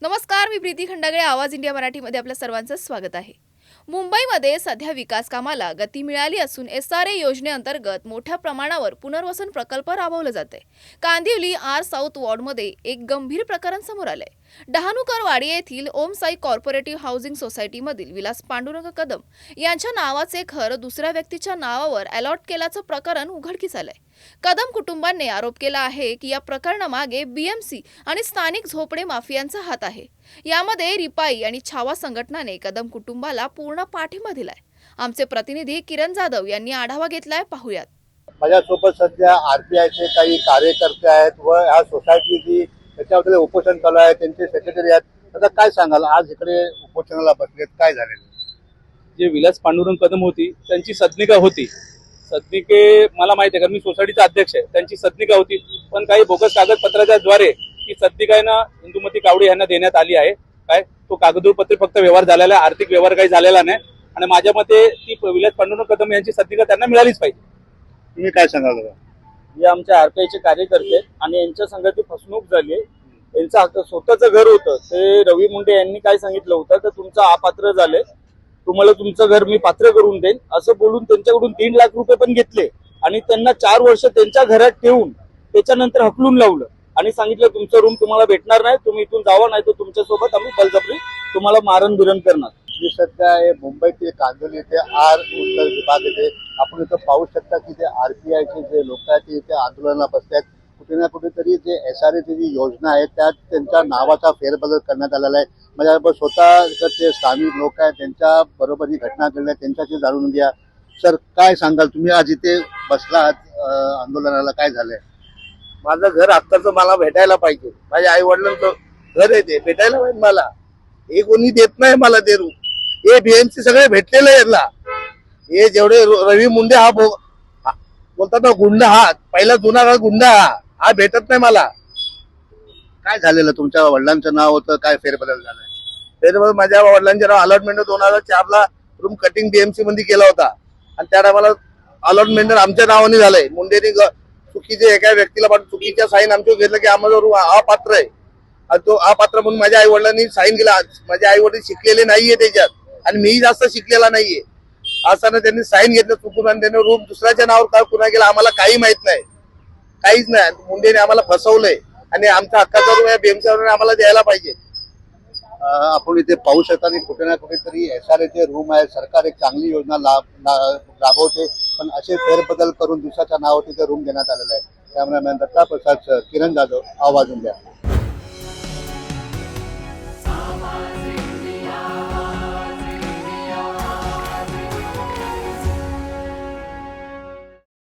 नमस्कार, मी प्रीती खंडागळे. आवाज इंडिया मराठीमध्ये आपल्या सर्वांचं स्वागत आहे. मुंबईमध्ये सध्या विकास कामाला गती मिळाली असून SRA योजनेअंतर्गत मोठ्या प्रमाणावर पुनर्वसन प्रकल्प राबवले जाते. कांदिवली आर साऊथ वॉर्डमध्ये एक गंभीर प्रकरण समोर आलंय. डहाणूकरवाडी येथील ओम साई कॉर्पोरेटिव्ह हाऊसिंग सोसायटीमधील विलास पांडुरंग कदम यांच्या नावाचे घर दुसऱ्या व्यक्तीच्या नावावर अलॉट केल्याचं प्रकरण उघडकीस आलंय. कदम कुटुंबाने आरोप केला आहे की या प्रकरणामागे BMC आणि स्थानिक झोपडे माफियांचा हात आहे. यामध्ये रिपाई आणि छावा संघटनाने कदम कुटुंबाला पूर्ण पाठिंबा दिलाय. आमचे प्रतिनिधी किरण जाधव यांनी आढावा घेतलाय, पाहूयात. माझ्यासोबत सध्या RPIचे काही कार्यकर्ते आहेत व ह्या सोसायटीची त्याच्यामध्ये उपोषण चालू आहे, त्यांचे सेक्रेटरी आहेत. आता काय सांगाल, आज इकडे उपोषणाला बसलेत, काय झालेलं? जे विलास पांडुरंग कदम होती त्यांची सदनिका होती. सदनिके मला माहिती आहे, कारण मी सोसायटीचा अध्यक्ष आहे. त्यांची सदनिका होती, पण काही बोगस कागदपत्राच्या द्वारे ती सदनिका आहे ना इंदुमती कावडे यांना देण्यात आली आहे. काय तो कागदपत्री फक्त व्यवहार झालेला आहे, आर्थिक व्यवहार काही झालेला नाही. आणि माझ्या मते ती विलास पांडुरंग कदम यांची सदनिका त्यांना मिळालीच पाहिजे. तुम्ही काय सांगाल? हे आमच्या RPIचे कार्यकर्ते आणि यांच्या संघाची फसवणूक झाली आहे. यांचं हक्क स्वतःचं घर होतं, ते रवी मुंडे यांनी काय सांगितलं होतं तर तुमचं अपात्र झालंय, तुम्हाला तुमचं घर मी पात्र करून देईन असं बोलून त्यांच्याकडून 3 लाख रुपये पण घेतले आणि त्यांना 4 वर्ष त्यांच्या घरात ठेवून त्याच्यानंतर हकलून लावलं आणि सांगितलं तुमचं रूम तुम्हाला भेटणार नाही, तुम्ही इथून जावा, नाही तर तुमच्यासोबत आम्ही बळजबरी तुम्हाला मारण बिरण करणार. मी सध्या मुंबईतील कांदिवली येथे आर उत्तर विभाग येथे आपण इथं पाहू शकता की ते RPIचे जे लोक आहेत ते इथे आंदोलनाला बसतात. कुठे ना कुठेतरी जे SRAची जी योजना आहे त्यात त्यांच्या नावाचा फेरबदल करण्यात आलेला आहे. माझ्याबरोबर स्वतः जे स्थानिक लोक आहेत त्यांच्या बरोबर ही घटना घडली, त्यांच्याशी जाणून घ्या. सर, काय सांगाल, तुम्ही आज इथे बसला आहात आंदोलनाला, काय झालंय? माझं घर आत्ताचं मला भेटायला पाहिजे. माझ्या आई वडिलांचं घर आहे, ते भेटायला पाहिजे मला. हे कोणी देत नाही मला ते रूम. हे BMC सगळे भेटलेले आहेत ना. हे जेवढे रवी मुंडे हा बोलतात ना गुंड, हा पहिला जुना काळ गुंड, हा भेटत नाही मला. काय झालेलं? तुमच्या वडिलांचं नाव होतं, काय फेरबदल झालाय? त्याच्यामुळे माझ्या वडिलांचे नाव अलॉटमेंट 2004ला रूम कटिंग BMC मध्ये केला होता आणि त्या टायमाला अलॉटमेंट आमच्या नावाने झालंय. मुंडेनी चुकीचे एका व्यक्तीला पाठवून चुकीच्या साईन आमच्या घेतलं की आम्हाला रूम अपात्र आहे आणि तो अपात्र म्हणून माझ्या आई वडिलांनी साईन केला. माझे आई वडील शिकलेले नाहीये त्याच्यात आणि मीही जास्त शिकलेला नाहीये. असताना त्यांनी साईन घेतलं चुकून आणि त्यांनी रूम दुसऱ्याच्या नावावर का कुणा गेला आम्हाला काही माहित नाही, काहीच नाही. मुंडेने आम्हाला फसवलंय आणि आमच्या हक्काचा रूम या BMC आम्हाला द्यायला पाहिजे. आपण इथे पाहू शकता की कुठे ना कुठेतरी SRAचे रूम आहे. सरकार एक चांगली योजना राबवते, पण असे फेरबदल करून दुसऱ्याच्या नावावर तिथे रूम देण्यात आलेला आहे. कॅमेरामॅन दत्ता प्रसाद, किरण जाधव, आवाज इंडिया.